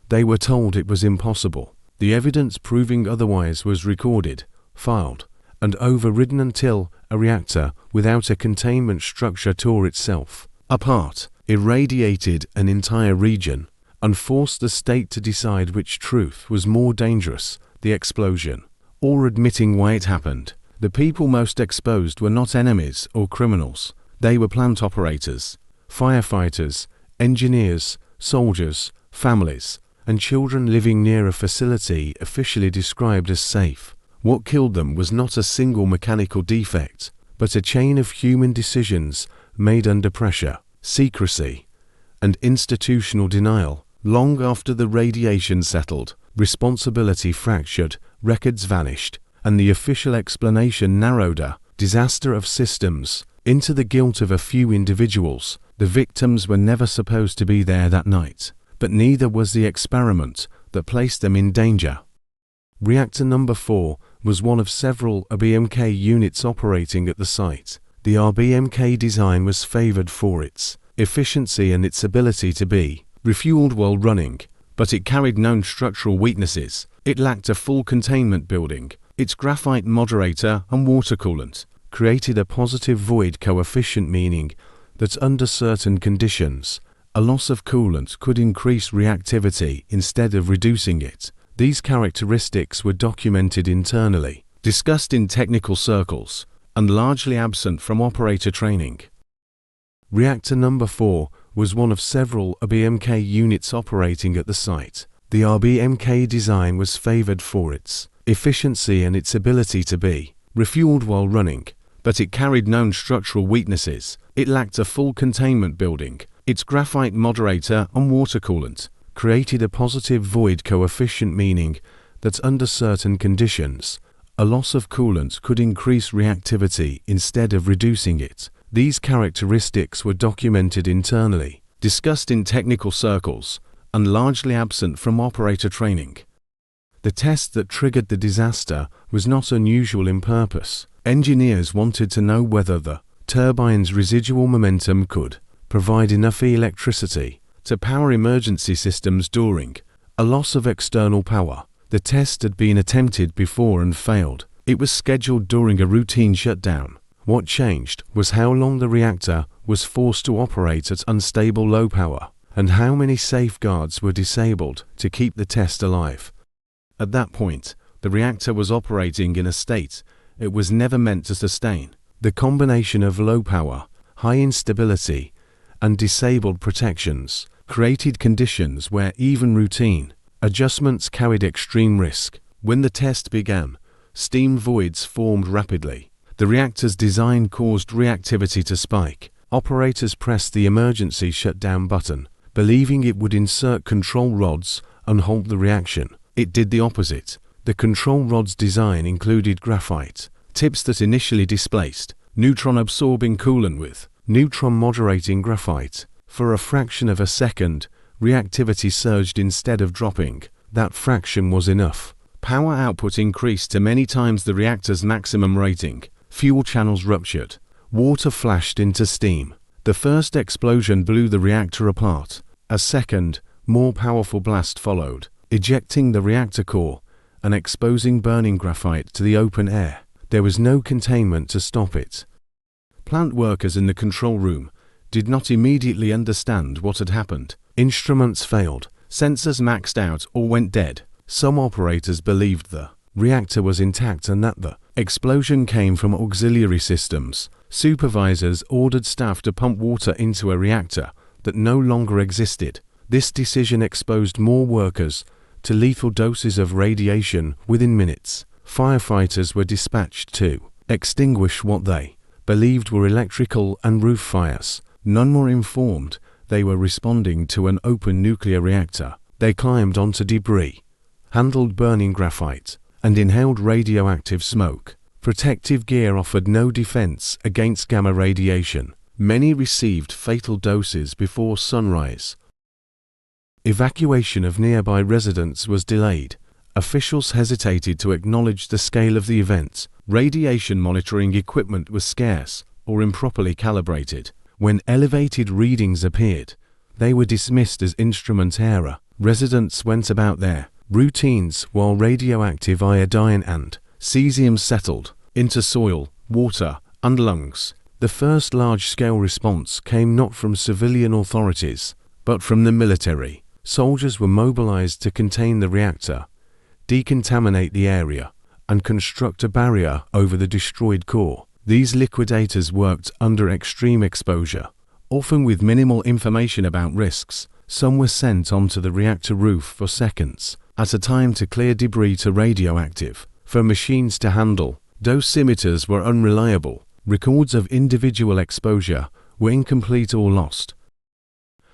They were told it was impossible. The evidence proving otherwise was recorded, filed, and overridden until a reactor without a containment structure tore itself apart, irradiated an entire region, and forced the state to decide which truth was more dangerous, the explosion, or admitting why it happened. The people most exposed were not enemies or criminals. They were plant operators, firefighters, engineers, soldiers, families, and children living near a facility officially described as safe. What killed them was not a single mechanical defect, but a chain of human decisions made under pressure, secrecy, and institutional denial. Long after the radiation settled, responsibility fractured, records vanished, and the official explanation narrowed a disaster of systems into the guilt of a few individuals. The victims were never supposed to be there that night, but neither was the experiment that placed them in danger. Reactor number 4 was one of several RBMK units operating at the site. The RBMK design was favored for its efficiency and its ability to be refueled while running, but it carried known structural weaknesses. It lacked a full containment building. Its graphite moderator and water coolant created a positive void coefficient, meaning that under certain conditions, a loss of coolant could increase reactivity instead of reducing it. These characteristics were documented internally, discussed in technical circles, and largely absent from operator training. Reactor number 4 was one of several RBMK units operating at the site. The RBMK design was favored for its efficiency and its ability to be refueled while running, but it carried known structural weaknesses. It lacked a full containment building. Its graphite moderator and water coolant created a positive void coefficient, meaning that under certain conditions, a loss of coolant could increase reactivity instead of reducing it. These characteristics were documented internally, discussed in technical circles, and largely absent from operator training. The test that triggered the disaster was not unusual in purpose. Engineers wanted to know whether the turbine's residual momentum could provide enough electricity to power emergency systems during a loss of external power. The test had been attempted before and failed. It was scheduled during a routine shutdown. What changed was how long the reactor was forced to operate at unstable low power, and how many safeguards were disabled to keep the test alive. At that point, the reactor was operating in a state it was never meant to sustain. The combination of low power, high instability, and disabled protections created conditions where even routine adjustments carried extreme risk. When the test began, steam voids formed rapidly. The reactor's design caused reactivity to spike. Operators pressed the emergency shutdown button, believing it would insert control rods and halt the reaction. It did the opposite. The control rod's design included graphite tips that initially displaced neutron-absorbing coolant with neutron-moderating graphite. For a fraction of a second, reactivity surged instead of dropping. That fraction was enough. Power output increased to many times the reactor's maximum rating. Fuel channels ruptured. Water flashed into steam. The first explosion blew the reactor apart. A second, more powerful blast followed, ejecting the reactor core and exposing burning graphite to the open air. There was no containment to stop it. Plant workers in the control room did not immediately understand what had happened. Instruments failed, sensors maxed out or went dead. Some operators believed the reactor was intact and that the explosion came from auxiliary systems. Supervisors ordered staff to pump water into a reactor that no longer existed. This decision exposed more workers to lethal doses of radiation within minutes. Firefighters were dispatched to extinguish what they believed were electrical and roof fires. None were informed they were responding to an open nuclear reactor. They climbed onto debris, handled burning graphite, and inhaled radioactive smoke. Protective gear offered no defense against gamma radiation. Many received fatal doses before sunrise. Evacuation of nearby residents was delayed. Officials hesitated to acknowledge the scale of the event. Radiation monitoring equipment was scarce or improperly calibrated. When elevated readings appeared, they were dismissed as instrument error. Residents went about their routines while radioactive iodine and cesium settled into soil, water, and lungs. The first large-scale response came not from civilian authorities, but from the military. Soldiers were mobilized to contain the reactor, decontaminate the area, and construct a barrier over the destroyed core. These liquidators worked under extreme exposure, often with minimal information about risks. Some were sent onto the reactor roof for seconds at a time to clear debris to radioactive, for machines to handle. Dosimeters were unreliable. Records of individual exposure were incomplete or lost.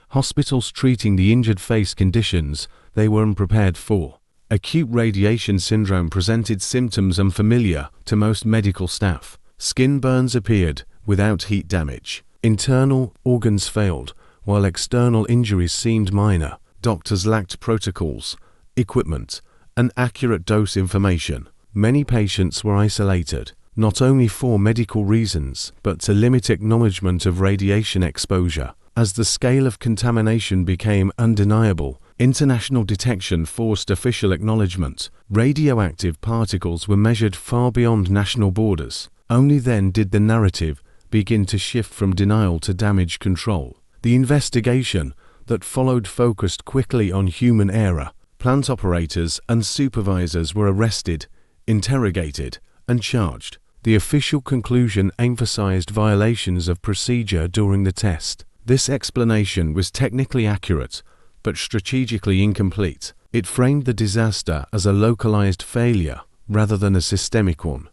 Hospitals treating the injured faced conditions they were unprepared for. Acute radiation syndrome presented symptoms unfamiliar to most medical staff. Skin burns appeared without heat damage. Internal organs failed, while external injuries seemed minor. Doctors lacked protocols, equipment, and accurate dose information. Many patients were isolated, not only for medical reasons, but to limit acknowledgement of radiation exposure. As the scale of contamination became undeniable, international detection forced official acknowledgement. Radioactive particles were measured far beyond national borders. Only then did the narrative begin to shift from denial to damage control. The investigation that followed focused quickly on human error. Plant operators and supervisors were arrested, interrogated, and charged. The official conclusion emphasized violations of procedure during the test. This explanation was technically accurate, but strategically incomplete. It framed the disaster as a localized failure rather than a systemic one.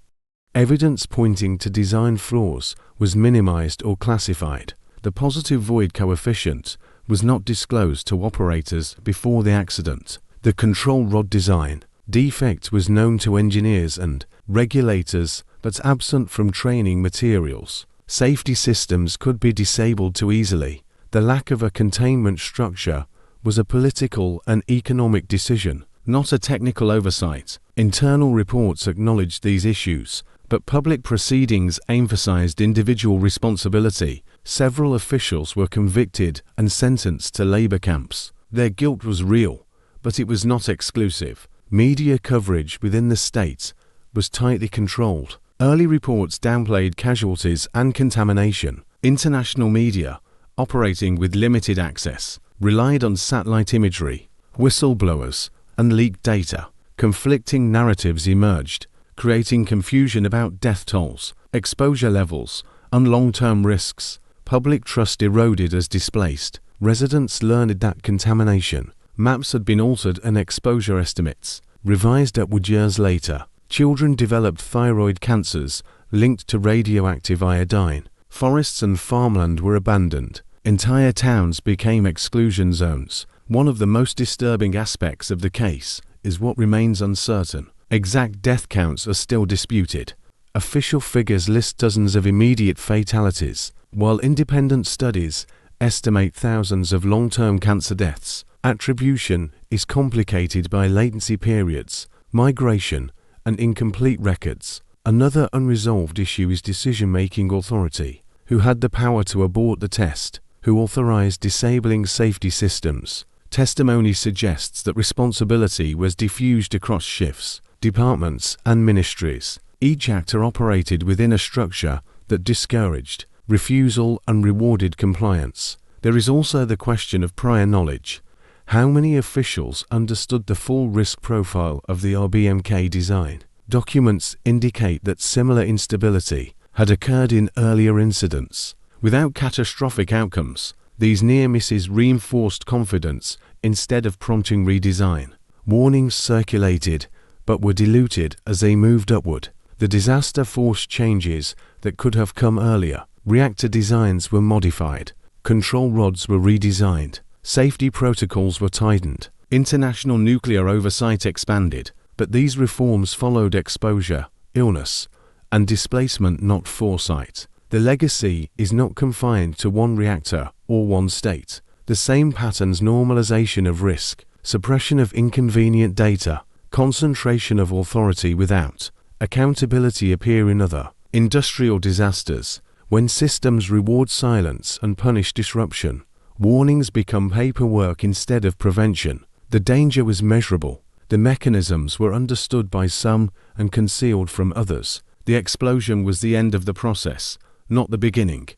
Evidence pointing to design flaws was minimized or classified. The positive void coefficient was not disclosed to operators before the accident. The control rod design defect was known to engineers and regulators, but absent from training materials. Safety systems could be disabled too easily. The lack of a containment structure was a political and economic decision, not a technical oversight. Internal reports acknowledged these issues, but public proceedings emphasized individual responsibility. Several officials were convicted and sentenced to labor camps. Their guilt was real, but it was not exclusive. Media coverage within the state was tightly controlled. Early reports downplayed casualties and contamination. International media, operating with limited access, relied on satellite imagery, whistleblowers, and leaked data. Conflicting narratives emerged, creating confusion about death tolls, exposure levels, and long-term risks. Public trust eroded as displaced. Residents learned that contamination maps had been altered and exposure estimates revised upward years later. Children developed thyroid cancers linked to radioactive iodine. Forests and farmland were abandoned. Entire towns became exclusion zones. One of the most disturbing aspects of the case is what remains uncertain. Exact death counts are still disputed. Official figures list dozens of immediate fatalities, while independent studies estimate thousands of long-term cancer deaths. Attribution is complicated by latency periods, migration, and incomplete records. Another unresolved issue is decision-making authority. Who had the power to abort the test? Who authorized disabling safety systems? Testimony suggests that responsibility was diffused across shifts, departments, and ministries. Each actor operated within a structure that discouraged refusal and rewarded compliance. There is also the question of prior knowledge. How many officials understood the full risk profile of the RBMK design? Documents indicate that similar instability had occurred in earlier incidents. Without catastrophic outcomes, these near misses reinforced confidence instead of prompting redesign. Warnings circulated, but were diluted as they moved upward. The disaster forced changes that could have come earlier. Reactor designs were modified. Control rods were redesigned. Safety protocols were tightened. International nuclear oversight expanded, but these reforms followed exposure, illness, and displacement, not foresight. The legacy is not confined to one reactor or one state. The same patterns: normalization of risk, suppression of inconvenient data, concentration of authority without accountability appear in other industrial disasters. When systems reward silence and punish disruption, warnings become paperwork instead of prevention. The danger was measurable. The mechanisms were understood by some and concealed from others. The explosion was the end of the process, not the beginning.